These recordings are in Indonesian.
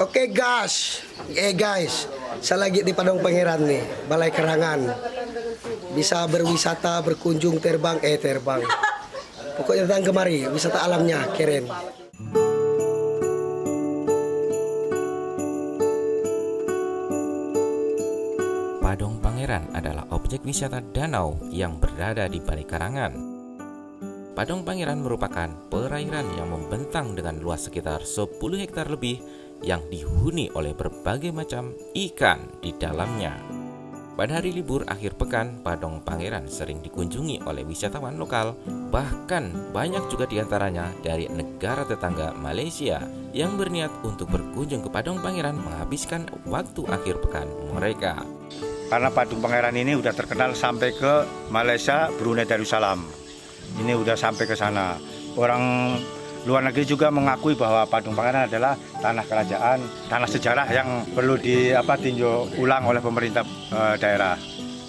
Oke guys, saya lagi di Padang Pangeran nih, Balai Karangan. Bisa berwisata, berkunjung, terbang. Pokoknya datang kemari, wisata alamnya keren. Padang Pangeran adalah objek wisata danau yang berada di Balai Karangan. Padang Pangeran merupakan perairan yang membentang dengan luas sekitar 10 hektar lebih yang dihuni oleh berbagai macam ikan di dalamnya. Pada hari libur akhir pekan, Padang Pangeran sering dikunjungi oleh wisatawan lokal, bahkan banyak juga diantaranya dari negara tetangga Malaysia yang berniat untuk berkunjung ke Padang Pangeran menghabiskan waktu akhir pekan mereka. Karena Padang Pangeran ini udah terkenal sampai ke Malaysia, Brunei Darussalam. Ini udah sampai ke sana. Orang luar negeri juga mengakui bahwa Padang Pangeran adalah tanah kerajaan, tanah sejarah yang perlu ditinjau ulang oleh pemerintah daerah.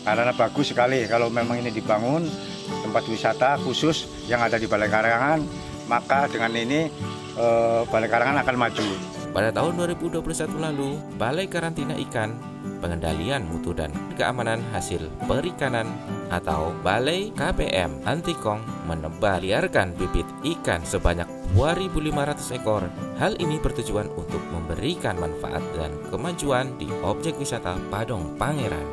Karena bagus sekali kalau memang ini dibangun tempat wisata khusus yang ada di Balai Karangan, maka dengan ini Balai Karangan akan maju. Pada tahun 2021 lalu, Balai Karantina Ikan, Pengendalian Mutu dan Keamanan Hasil Perikanan atau Balai KPM Antikong menebar liarkan bibit ikan sebanyak 2.500 ekor. Hal ini bertujuan untuk memberikan manfaat dan kemajuan di objek wisata Padang Pangeran.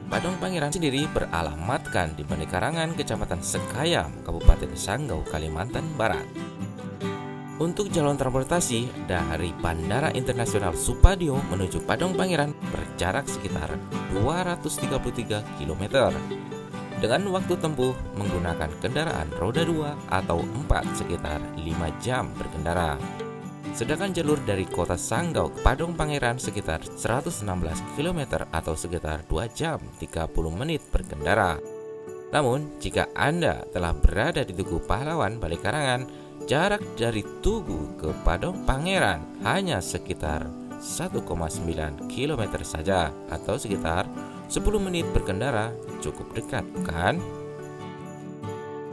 Padang Pangeran sendiri beralamatkan di Balai Karangan, Kecamatan Sekayam, Kabupaten Sanggau, Kalimantan Barat. Untuk jalur transportasi dari Bandara Internasional Supadio menuju Padang Pangeran berjarak sekitar 233 km. Dengan waktu tempuh menggunakan kendaraan roda 2 atau 4 sekitar 5 jam berkendara. Sedangkan jalur dari kota Sanggau ke Padang Pangeran sekitar 116 km atau sekitar 2 jam 30 menit berkendara. Namun, jika Anda telah berada di Tugu Pahlawan, Balai Karangan, jarak dari Tugu ke Padang Pangeran hanya sekitar 1,9 km saja atau sekitar 10 menit berkendara, cukup dekat kan?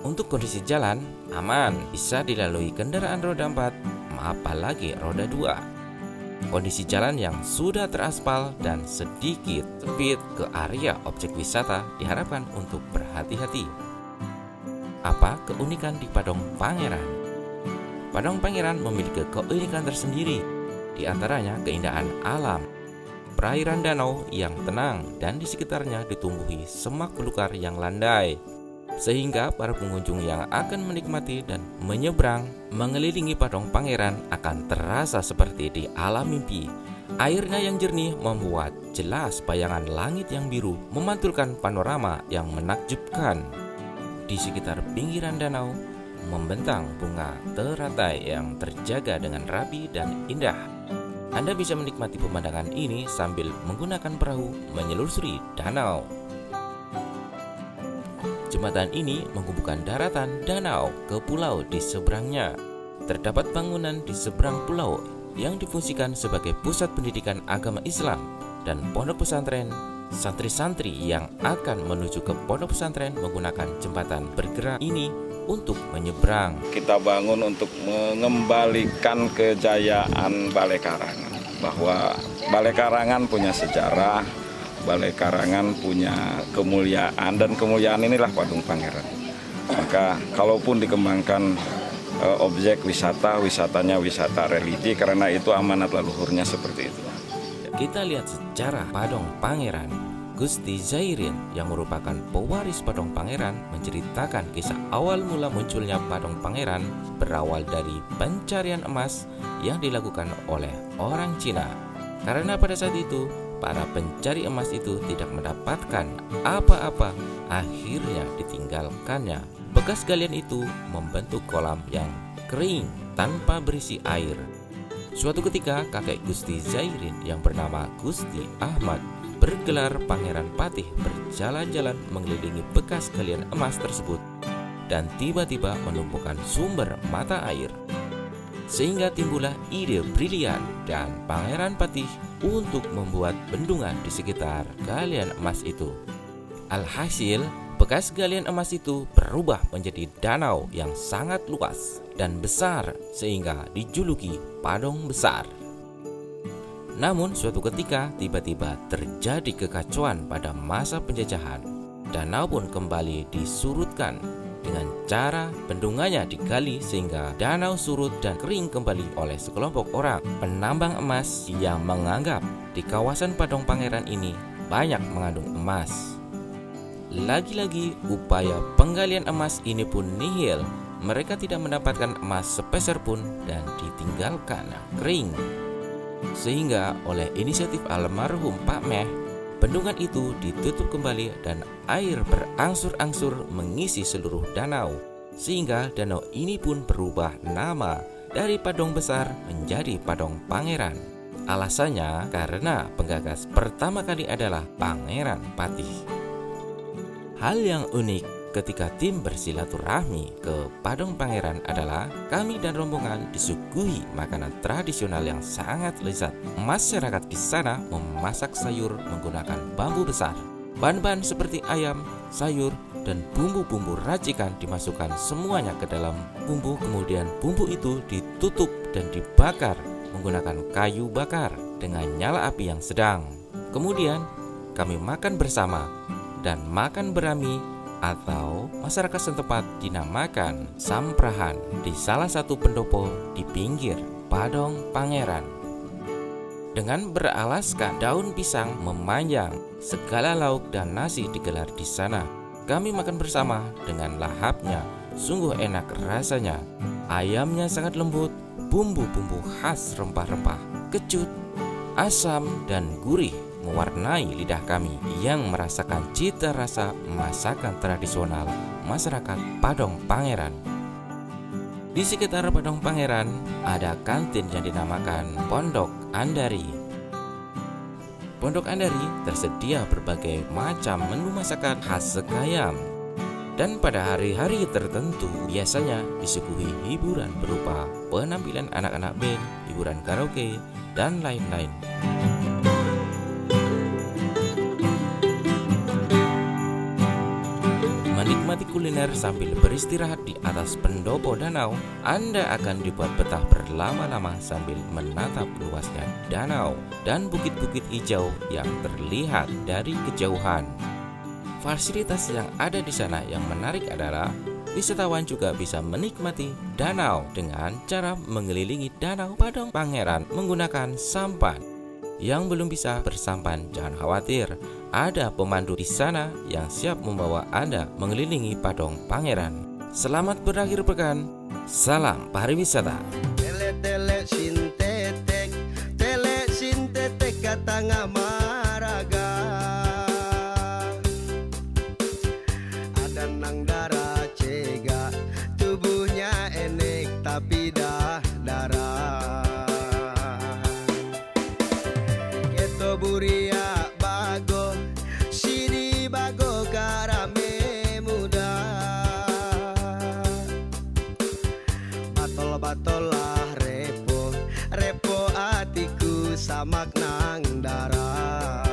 Untuk kondisi jalan aman, bisa dilalui kendaraan roda 4, apalagi roda 2. Kondisi jalan yang sudah teraspal dan sedikit sempit ke area objek wisata diharapkan untuk berhati-hati. Apa keunikan di Padang Pangeran? Padang Pangeran memiliki keunikan tersendiri, di antaranya keindahan alam, perairan danau yang tenang dan di sekitarnya ditumbuhi semak belukar yang landai, sehingga para pengunjung yang akan menikmati dan menyeberang mengelilingi Padang Pangeran akan terasa seperti di alam mimpi. Airnya yang jernih membuat jelas bayangan langit yang biru memantulkan panorama yang menakjubkan. Di sekitar pinggiran danau membentang bunga teratai yang terjaga dengan rapi dan indah. Anda bisa menikmati pemandangan ini sambil menggunakan perahu menyelusuri danau. Jembatan ini menghubungkan daratan danau ke pulau di seberangnya. Terdapat bangunan di seberang pulau yang difungsikan sebagai pusat pendidikan agama Islam dan pondok pesantren. Santri-santri yang akan menuju ke pondok pesantren menggunakan jembatan bergerak ini untuk menyeberang. Kita bangun untuk mengembalikan kejayaan Balai Karangan, bahwa Balai Karangan punya sejarah, Balai Karangan punya kemuliaan, dan kemuliaan inilah Padang Pangeran. Maka kalaupun dikembangkan objek wisata, wisatanya wisata religi, karena itu amanat leluhurnya seperti itu. Kita lihat sejarah Padang Pangeran. Gusti Zairin yang merupakan pewaris Padang Pangeran menceritakan kisah awal mula munculnya Padang Pangeran berawal dari pencarian emas yang dilakukan oleh orang Cina. Karena pada saat itu para pencari emas itu tidak mendapatkan apa-apa, akhirnya ditinggalkannya. Bekas galian itu membentuk kolam yang kering tanpa berisi air. Suatu ketika kakek Gusti Zairin yang bernama Gusti Ahmad bergelar Pangeran Patih berjalan-jalan mengelilingi bekas galian emas tersebut dan tiba-tiba menemukan sumber mata air. Sehingga timbullah ide brilian dan Pangeran Patih untuk membuat bendungan di sekitar galian emas itu. Alhasil, bekas galian emas itu berubah menjadi danau yang sangat luas dan besar sehingga dijuluki Padang Besar. Namun suatu ketika tiba-tiba terjadi kekacauan pada masa penjajahan. Danau pun kembali disurutkan dengan cara bendungannya digali sehingga danau surut dan kering kembali oleh sekelompok orang penambang emas yang menganggap di kawasan Padang Pangeran ini banyak mengandung emas. Lagi-lagi upaya penggalian emas ini pun nihil. Mereka tidak mendapatkan emas sepeser pun dan ditinggalkan kering. Sehingga oleh inisiatif almarhum Pak Meh, bendungan itu ditutup kembali dan air berangsur-angsur mengisi seluruh danau. Sehingga danau ini pun berubah nama dari Padang Besar menjadi Padang Pangeran. Alasannya karena penggagas pertama kali adalah Pangeran Patih. Hal yang unik ketika tim bersilaturahmi ke Padang Pangeran adalah kami dan rombongan disuguhi makanan tradisional yang sangat lezat. Masyarakat di sana memasak sayur menggunakan bambu besar. Bahan-bahan seperti ayam, sayur, dan bumbu-bumbu racikan dimasukkan semuanya ke dalam bumbu. Kemudian bumbu itu ditutup dan dibakar menggunakan kayu bakar dengan nyala api yang sedang. Kemudian kami makan bersama dan makan berami atau masyarakat setempat dinamakan samprahan di salah satu pendopo di pinggir Padang Pangeran. Dengan beralaskan daun pisang memanjang, segala lauk dan nasi digelar di sana. Kami makan bersama dengan lahapnya, sungguh enak rasanya. Ayamnya sangat lembut, bumbu-bumbu khas rempah-rempah, kecut, asam dan gurih mewarnai lidah kami yang merasakan cita rasa masakan tradisional masyarakat Padang Pangeran. Di sekitar Padang Pangeran ada kantin yang dinamakan Pondok Andari. Pondok Andari tersedia berbagai macam menu masakan khas Sekayam. Dan pada hari-hari tertentu biasanya disuguhi hiburan berupa penampilan anak-anak band, hiburan karaoke, dan lain-lain. Menikmati kuliner sambil beristirahat di atas pendopo danau, Anda akan dibuat betah berlama-lama sambil menatap luasnya danau dan bukit-bukit hijau yang terlihat dari kejauhan. Fasilitas yang ada di sana yang menarik adalah wisatawan juga bisa menikmati danau dengan cara mengelilingi danau Padang Pangeran menggunakan sampan. Yang belum bisa bersampan, jangan khawatir. Ada pemandu di sana yang siap membawa Anda mengelilingi Padang Pangeran. Selamat berakhir pekan. Salam pariwisata. Tele sintetek kata ngamaraga. Ada nang darah cega, tubuhnya enek tapi dah darah. Buria bago, sini bago karame muda. Batol lah repo atiku samak nang darah.